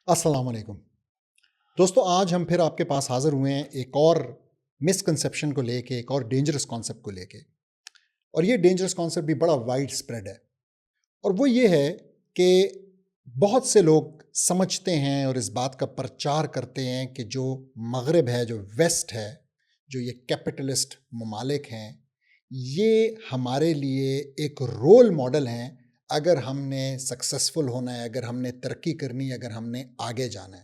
السلام علیکم دوستو، آج ہم پھر آپ کے پاس حاضر ہوئے ہیں ایک اور مسکنسیپشن کو لے کے، ایک اور ڈینجرس کانسیپٹ کو لے کے. اور یہ ڈینجرس کانسیپٹ بھی بڑا وائڈ سپریڈ ہے، اور وہ یہ ہے کہ بہت سے لوگ سمجھتے ہیں اور اس بات کا پرچار کرتے ہیں کہ جو مغرب ہے، جو ویسٹ ہے، جو یہ کیپٹلسٹ ممالک ہیں، یہ ہمارے لیے ایک رول ماڈل ہیں اگر ہم نے سکسیسفل ہونا ہے، اگر ہم نے ترقی کرنی ہے، اگر ہم نے آگے جانا ہے.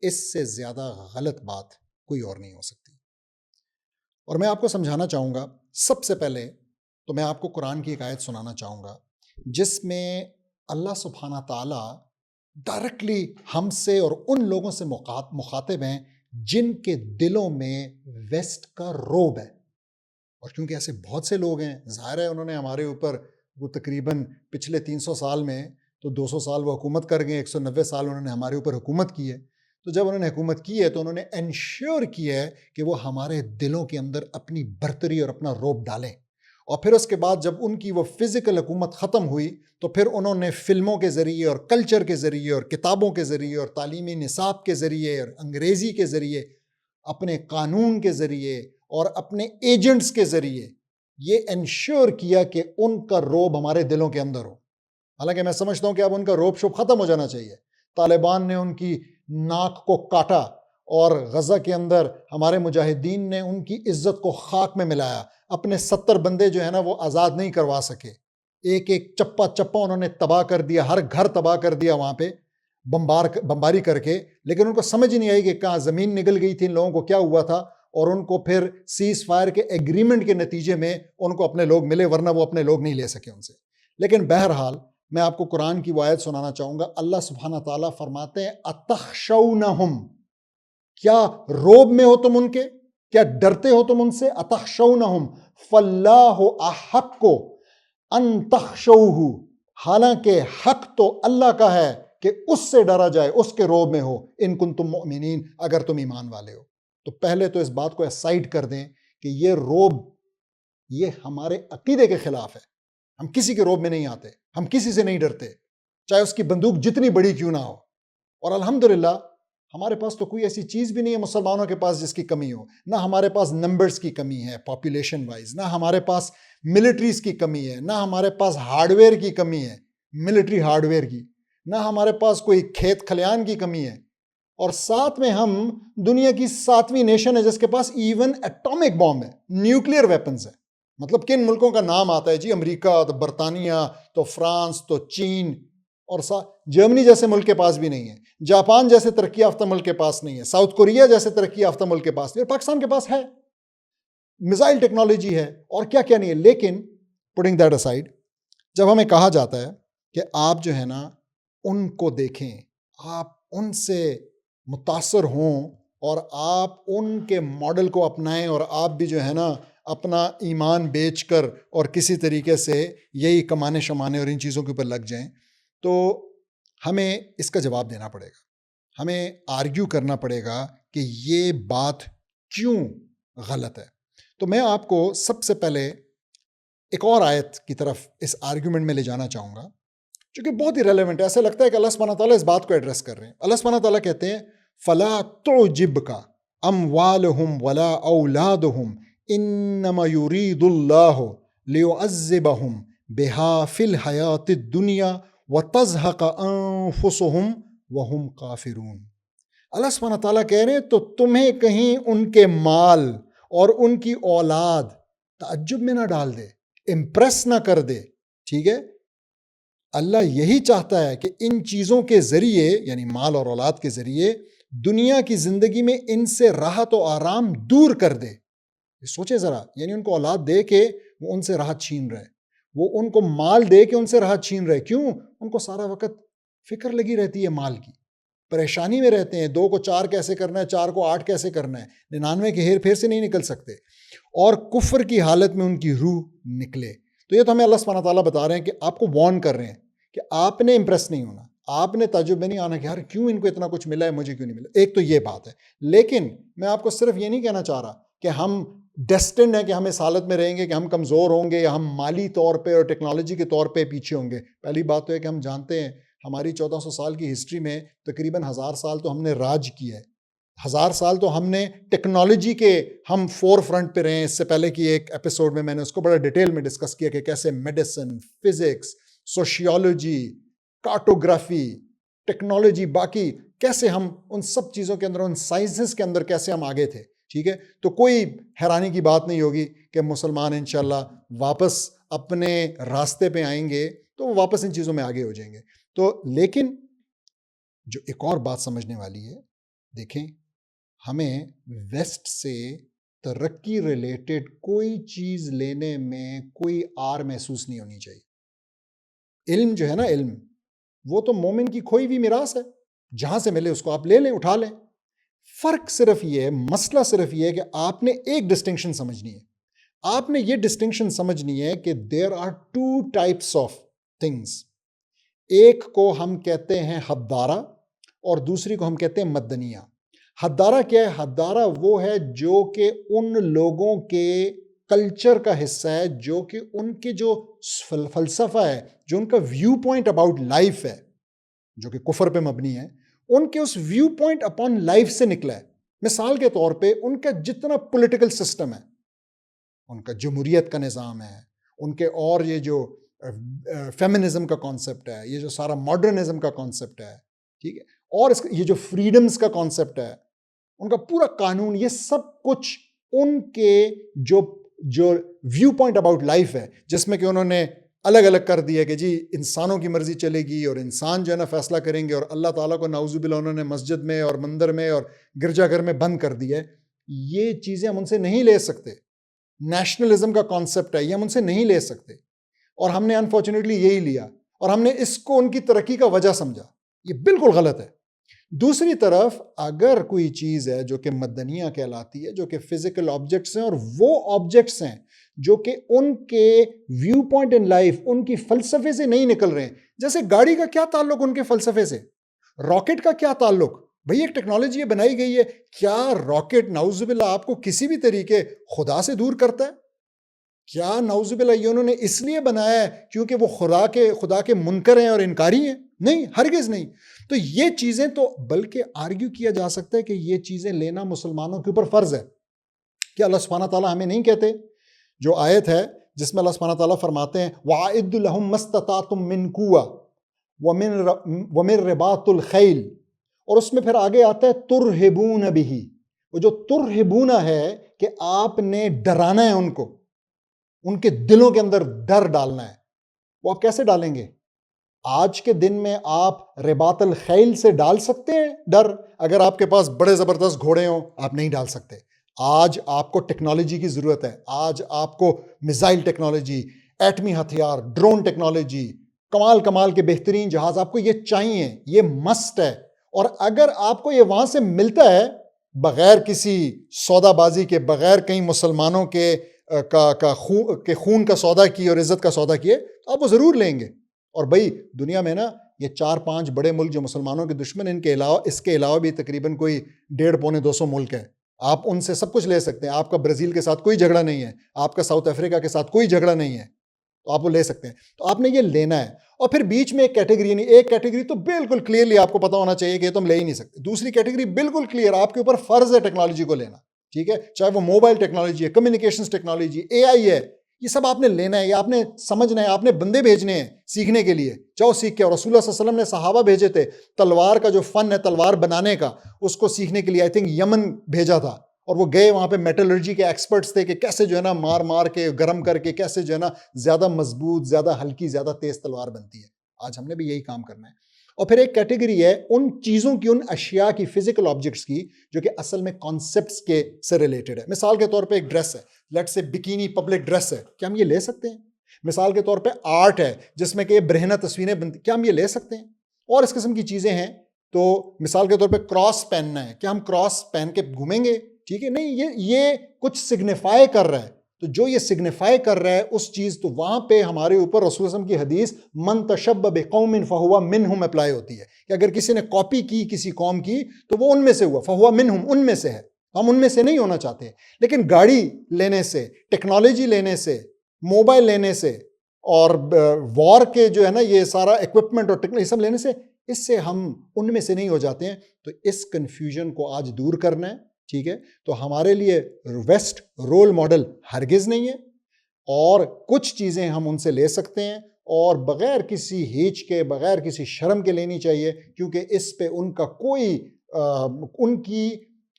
اس سے زیادہ غلط بات کوئی اور نہیں ہو سکتی. اور میں آپ کو سمجھانا چاہوں گا. سب سے پہلے تو میں آپ کو قرآن کی ایک آیت سنانا چاہوں گا جس میں اللہ سبحانہ تعالی ڈائریکٹلی ہم سے اور ان لوگوں سے مخاطب ہیں جن کے دلوں میں ویسٹ کا روب ہے. اور کیونکہ ایسے بہت سے لوگ ہیں، ظاہر ہے انہوں نے ہمارے اوپر وہ تقریباً پچھلے 300 سال میں تو 200 سال وہ حکومت کر گئے، 190 سال انہوں نے ہمارے اوپر حکومت کی ہے. تو جب انہوں نے حکومت کی ہے تو انہوں نے انشور کیا ہے کہ وہ ہمارے دلوں کے اندر اپنی برتری اور اپنا روب ڈالیں. اور پھر اس کے بعد جب ان کی وہ فزیکل حکومت ختم ہوئی تو پھر انہوں نے فلموں کے ذریعے اور کلچر کے ذریعے اور کتابوں کے ذریعے اور تعلیمی نصاب کے ذریعے اور انگریزی کے ذریعے، اپنے قانون کے ذریعے اور اپنے ایجنٹس کے ذریعے یہ انشور کیا کہ ان کا روب ہمارے دلوں کے اندر ہو. حالانکہ میں سمجھتا ہوں کہ اب ان کا روب شوب ختم ہو جانا چاہیے. طالبان نے ان کی ناک کو کاٹا اور غزہ کے اندر ہمارے مجاہدین نے ان کی عزت کو خاک میں ملایا. اپنے 70 بندے جو ہے نا وہ آزاد نہیں کروا سکے. ایک ایک چپا چپا انہوں نے تباہ کر دیا، ہر گھر تباہ کر دیا وہاں پہ بمباری کر کے. لیکن ان کو سمجھ ہی نہیں آئی کہ کہاں زمین نگل گئی تھی، ان لوگوں کو کیا ہوا تھا. اور ان کو پھر سیز فائر کے ایگریمنٹ کے نتیجے میں ان کو اپنے لوگ ملے، ورنہ وہ اپنے لوگ نہیں لے سکے ان سے. لیکن بہرحال میں آپ کو قرآن کی وہ آیت سنانا چاہوں گا. اللہ سبحانہ تعالیٰ فرماتے ہیں اتخشونہم، کیا روب میں ہو تم ان کے، کیا ڈرتے ہو تم ان سے. اتخشونہم فاللہ احق ان تخشوہ، حالانکہ حق تو اللہ کا ہے کہ اس سے ڈرا جائے، اس کے روب میں ہو. ان کنتم مؤمنین، اگر تم ایمان والے ہو. تو پہلے تو اس بات کو اسائڈ کر دیں کہ یہ روب یہ ہمارے عقیدے کے خلاف ہے. ہم کسی کے روب میں نہیں آتے، ہم کسی سے نہیں ڈرتے، چاہے اس کی بندوق جتنی بڑی کیوں نہ ہو. اور الحمدللہ ہمارے پاس تو کوئی ایسی چیز بھی نہیں ہے مسلمانوں کے پاس جس کی کمی ہو. نہ ہمارے پاس نمبرز کی کمی ہے پاپولیشن وائز، نہ ہمارے پاس ملٹریز کی کمی ہے، نہ ہمارے پاس ہارڈ ویئر کی کمی ہے، ملٹری ہارڈ ویئر کی، نہ ہمارے پاس کوئی کھیت کھلیان کی کمی ہے. اور ساتھ میں ہم دنیا کی 7ویں نیشن ہے جس کے پاس ایون ایٹامک بام ہے، نیوکلیئر ویپنز ہے. مطلب کن ملکوں کا نام آتا ہے جی؟ امریکہ، تو برطانیہ، تو فرانس، تو چین، اور جرمنی جیسے ملک کے پاس بھی نہیں ہے، جاپان جیسے ترقی یافتہ ملک کے پاس نہیں ہے، ساؤتھ کوریا جیسے ترقی یافتہ ملک کے پاس نہیں ہے. پاکستان کے پاس ہے، میزائل ٹیکنالوجی ہے، اور کیا کیا نہیں ہے. لیکن پٹنگ دیٹ اسائڈ، جب ہمیں کہا جاتا ہے کہ آپ جو ہے نا ان کو دیکھیں، آپ ان سے متاثر ہوں اور آپ ان کے ماڈل کو اپنائیں، اور آپ بھی جو ہے نا اپنا ایمان بیچ کر اور کسی طریقے سے یہی کمانے شمانے اور ان چیزوں کے اوپر لگ جائیں، تو ہمیں اس کا جواب دینا پڑے گا. ہمیں آرگیو کرنا پڑے گا کہ یہ بات کیوں غلط ہے. تو میں آپ کو سب سے پہلے ایک اور آیت کی طرف اس آرگیومنٹ میں لے جانا چاہوں گا جو کہ بہت ہی ریلیونٹ ہے. ایسا لگتا ہے کہ اللہ سبحانہ تعالیٰ اس بات کو ایڈریس کر رہے ہیں. اللہ سبحانہ تعالیٰ کہتے ہیں فَلَا تُعْجِبْكَ أَمْوَالُهُمْ وَلَا أَوْلَادُهُمْ إِنَّمَا يُرِيدُ اللَّهُ لِيُعَذِّبَهُمْ بِهَا فِي الْحَيَاةِ الدُّنْيَا وَتَزْهَقَ أَنفُسُهُمْ وَهُمْ كَافِرُونَ. اللہ سبحانہ تعالیٰ کہہ رہے ہیں تو تمہیں کہیں ان کے مال اور ان کی اولاد تعجب میں نہ ڈال دے، امپریس نہ کر دے. ٹھیک ہے، اللہ یہی چاہتا ہے کہ ان چیزوں کے ذریعے، یعنی مال اور اولاد کے ذریعے، دنیا کی زندگی میں ان سے راحت و آرام دور کر دے. سوچیں ذرا، یعنی ان کو اولاد دے کے وہ ان سے راحت چھین رہے، وہ ان کو مال دے کے ان سے راحت چھین رہے. کیوں؟ ان کو سارا وقت فکر لگی رہتی ہے مال کی، پریشانی میں رہتے ہیں. 2 کو 4 کیسے کرنا ہے، 4 کو 8 کیسے کرنا ہے، 99 کے ہیر پھیر سے نہیں نکل سکتے، اور کفر کی حالت میں ان کی روح نکلے. تو یہ تو ہمیں اللہ سبحانہ تعالیٰ بتا رہے ہیں کہ آپ کو وارن کر رہے ہیں کہ آپ نے امپریس نہیں ہونا، آپ نے تعجب میں نہیں آنا کہ یار کیوں ان کو اتنا کچھ ملا ہے، مجھے کیوں نہیں ملا. ایک تو یہ بات ہے. لیکن میں آپ کو صرف یہ نہیں کہنا چاہ رہا کہ ہم ڈیسٹنڈ ہیں کہ ہم اس حالت میں رہیں گے کہ ہم کمزور ہوں گے یا ہم مالی طور پہ اور ٹیکنالوجی کے طور پہ پیچھے ہوں گے. پہلی بات تو ہے کہ ہم جانتے ہیں ہماری 1400 سال کی ہسٹری میں تقریباً 1000 سال تو ہم نے راج کیا ہے, 1000 سال تو ہم نے ٹیکنالوجی کے ہم فور فرنٹ پہ رہے ہیں. اس سے پہلے کی ایک ایپیسوڈ میں میں نے اس کو بڑا ڈیٹیل میں ڈسکس کیا کہ کیسے میڈیسن, فزکس, سوشیولوجی, کارٹوگرافی, ٹیکنالوجی, باقی کیسے ہم ان سب چیزوں کے اندر, ان سائنسز کے اندر کیسے ہم آگے تھے. ٹھیک ہے, تو کوئی حیرانی کی بات نہیں ہوگی کہ مسلمان انشاءاللہ واپس اپنے راستے پہ آئیں گے تو وہ واپس ان چیزوں میں آگے ہو جائیں گے. تو لیکن جو ایک اور بات سمجھنے والی ہے, دیکھیں ہمیں ویسٹ سے ترقی ریلیٹڈ کوئی چیز لینے میں کوئی آر محسوس نہیں ہونی چاہیے. علم جو ہے نا, علم وہ تو مومن کی کھوئی ہوئی میراث ہے, جہاں سے ملے اس کو آپ لے لیں, اٹھا لیں. فرق صرف یہ ہے, مسئلہ صرف یہ ہے کہ آپ نے ایک ڈسٹنکشن سمجھنی ہے. آپ نے یہ ڈسٹنکشن سمجھنی ہے کہ there are two types of things. ایک کو ہم کہتے ہیں حدارہ اور دوسری کو ہم کہتے ہیں مدنیہ. حدارہ کیا ہے؟ حدارہ وہ ہے جو کہ ان لوگوں کے کلچر کا حصہ ہے, جو کہ ان کے جو فلسفہ ہے, جو ان کا ویو پوائنٹ اباؤٹ لائف ہے, جو کہ کفر پہ مبنی ہے, ان کے اس ویو پوائنٹ اپون لائف سے نکلا ہے. مثال کے طور پہ ان کا جتنا پولیٹیکل سسٹم ہے, ان کا جمہوریت کا نظام ہے, ان کے اور یہ جو فیمنزم کا کانسیپٹ ہے, یہ جو سارا ماڈرنزم کا کانسیپٹ ہے, ٹھیک ہے, اور یہ جو فریڈمز کا کانسیپٹ ہے, ان کا پورا قانون, یہ سب کچھ ان کے جو ویو پوائنٹ اباؤٹ لائف ہے, جس میں کہ انہوں نے الگ الگ کر دیا کہ جی انسانوں کی مرضی چلے گی اور انسان جو ہے نا فیصلہ کریں گے, اور اللہ تعالیٰ کو نعوذ باللہ انہوں نے مسجد میں اور مندر میں اور گرجا گھر میں بند کر دیا ہے. یہ چیزیں ہم ان سے نہیں لے سکتے. نیشنلزم کا کانسیپٹ ہے, یہ ہم ان سے نہیں لے سکتے, اور ہم نے انفارچونیٹلی یہی لیا اور ہم نے اس کو ان کی ترقی کا وجہ سمجھا. یہ بالکل غلط ہے. دوسری طرف اگر کوئی چیز ہے جو کہ مدنیہ کہلاتی ہے, جو کہ فزیکل آبجیکٹس ہیں, اور وہ آبجیکٹس ہیں جو کہ ان کے ویو پوائنٹ ان لائف, ان کی فلسفے سے نہیں نکل رہے ہیں. جیسے گاڑی کا کیا تعلق ان کے فلسفے سے, راکٹ کا کیا تعلق؟ بھئی ایک ٹیکنالوجی بنائی گئی ہے, کیا راکٹ نعوذ باللہ آپ کو کسی بھی طریقے خدا سے دور کرتا ہے؟ کیا نعوذ باللہ یہ انہوں نے اس لیے بنایا ہے کیونکہ وہ خدا کے منکر ہیں اور انکاری ہیں؟ نہیں, ہرگز نہیں. تو یہ چیزیں تو بلکہ آرگیو کیا جا سکتا ہے کہ یہ چیزیں لینا مسلمانوں کے اوپر فرض ہے. کہ اللہ سبحانہ تعالیٰ ہمیں نہیں کہتے, جو آیت ہے جس میں اللہ سبحانہ تعالیٰ فرماتے ہیں وَأَعِدُّ لَهُم مَّا اسْتَطَعْتُم مِّن قُوَّةٍ وَمِن رِّبَاطِ الْخَيْلِ, اور اس میں پھر آگے آتا ہے تُرْہِبُونَ بِهِ. وہ جو تُرْہِبُونَ ہے کہ آپ نے ڈرانا ہے ان کو, ان کے دلوں کے اندر ڈر ڈالنا ہے. وہ آپ کیسے ڈالیں گے؟ آج کے دن میں آپ رباط الخیل سے ڈال سکتے ہیں ڈر؟ اگر آپ کے پاس بڑے زبردست گھوڑے ہوں آپ نہیں ڈال سکتے. آج آپ کو ٹیکنالوجی کی ضرورت ہے. آج آپ کو میزائل ٹیکنالوجی, ایٹمی ہتھیار, ڈرون ٹیکنالوجی, کمال کے بہترین جہاز آپ کو یہ چاہیے, یہ مسٹ ہے. اور اگر آپ کو یہ وہاں سے ملتا ہے بغیر کسی سودا بازی کے, بغیر کہیں مسلمانوں کے خون کا سودا کی اور عزت کا سودا کیے, آپ وہ ضرور لیں گے. اور بھائی دنیا میں نا یہ 4-5 بڑے ملک جو مسلمانوں کے دشمن, ان کے علاوہ اس کے علاوہ بھی تقریباً کوئی 150-200 ملک ہیں. آپ ان سے سب کچھ لے سکتے ہیں. آپ کا برازیل کے ساتھ کوئی جھگڑا نہیں ہے, آپ کا ساؤتھ افریقہ کے ساتھ کوئی جھگڑا نہیں ہے, تو آپ وہ لے سکتے ہیں. تو آپ نے یہ لینا ہے. اور پھر بیچ میں ایک کیٹیگری نہیں, ایک کیٹیگری تو بالکل کلیئرلی آپ کو پتا ہونا چاہیے کہ یہ تم لے ہی نہیں سکتے. دوسری کیٹیگری بالکل کلیئر, آپ کے اوپر فرض ہے ٹیکنالوجی کو لینا. ٹھیک ہے, چاہے وہ موبائل ٹیکنالوجی ہے, کمیونیکیشنز ٹیکنالوجی, اے آئی ہے, یہ سب آپ نے لینا ہے, یہ آپ نے سمجھنا ہے. آپ نے بندے بھیجنے ہیں سیکھنے کے لیے, جاؤ سیکھ کے. اور رسول اللہ صلی اللہ علیہ وسلم نے صحابہ بھیجے تھے, تلوار کا جو فن ہے تلوار بنانے کا, اس کو سیکھنے کے لیے. آئی تھنک یمن بھیجا تھا, اور وہ گئے وہاں پہ میٹلرجی کے ایکسپرٹس تھے کہ کیسے جو ہے نا مار کے گرم کر کے کیسے جو ہے نا زیادہ مضبوط, زیادہ ہلکی, زیادہ تیز تلوار بنتی ہے. آج ہم نے بھی یہی کام کرنا ہے. اور پھر ایک کیٹیگری ہے ان چیزوں کی, ان اشیاء کی, فزیکل آبجیکٹس کی, جو کہ اصل میں کانسیپٹس کے سے ریلیٹڈ ہے. مثال کے طور پہ ایک ڈریس ہے, لیٹ سے بکینی پبلک ڈریس ہے, کیا ہم یہ لے سکتے ہیں؟ مثال کے طور پہ آرٹ ہے جس میں کہ برہنہ تصویریں بنتی, کیا ہم یہ لے سکتے ہیں؟ اور اس قسم کی چیزیں ہیں. تو مثال کے طور پہ کراس پہننا ہے, کیا ہم کراس پہن کے گھومیں گے؟ ٹھیک ہے, نہیں, یہ کچھ سگنیفائی کر رہا ہے. تو جو یہ سگنیفائی کر رہا ہے اس چیز, تو وہاں پہ ہمارے اوپر رسول اللہ علیہ وسلم کی حدیث من تشبہ بقوم فہو منہم اپلائی ہوتی ہے, کہ اگر کسی نے کاپی کی کسی قوم کی تو وہ ان میں سے ہوا, فہو منہم, ان میں سے ہے. ہم ان میں سے نہیں ہونا چاہتے. لیکن گاڑی لینے سے, ٹیکنالوجی لینے سے, موبائل لینے سے, اور وار کے جو ہے نا یہ سارا ایکوپمنٹ اور ٹیکنالوجی سب لینے سے اس سے ہم ان میں سے نہیں ہو جاتے ہیں. تو اس کنفیوژن کو آج دور کرنا ہے. ٹھیک ہے, تو ہمارے لیے ویسٹ رول ماڈل ہرگز نہیں ہے, اور کچھ چیزیں ہم ان سے لے سکتے ہیں اور بغیر کسی ہیچ کے, بغیر کسی شرم کے لینی چاہیے, کیونکہ اس پہ ان کا کوئی ان کی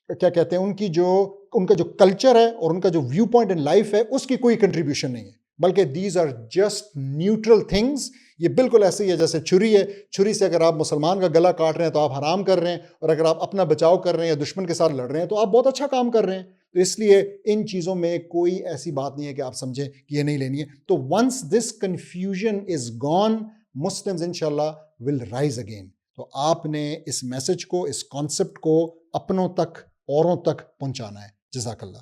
کیا کہتے ہیں ان کا جو کلچر ہے اور ان کا جو ویو پوائنٹ ان لائف ہے اس کی کوئی کنٹریبیوشن نہیں ہے, بلکہ these are just neutral things. یہ بالکل ایسے ہی ہے جیسے چھری ہے, چھری سے اگر آپ مسلمان کا گلا کاٹ رہے ہیں تو آپ حرام کر رہے ہیں, اور اگر آپ اپنا بچاؤ کر رہے ہیں یا دشمن کے ساتھ لڑ رہے ہیں تو آپ بہت اچھا کام کر رہے ہیں. تو اس لیے ان چیزوں میں کوئی ایسی بات نہیں ہے کہ آپ سمجھیں کہ یہ نہیں لینی ہے. تو once this confusion is gone, Muslims انشاءاللہ ول رائز اگین. تو آپ نے اس میسج کو, اس کانسیپٹ کو اپنوں تک, اوروں تک پہنچانا ہے. جزاک اللہ.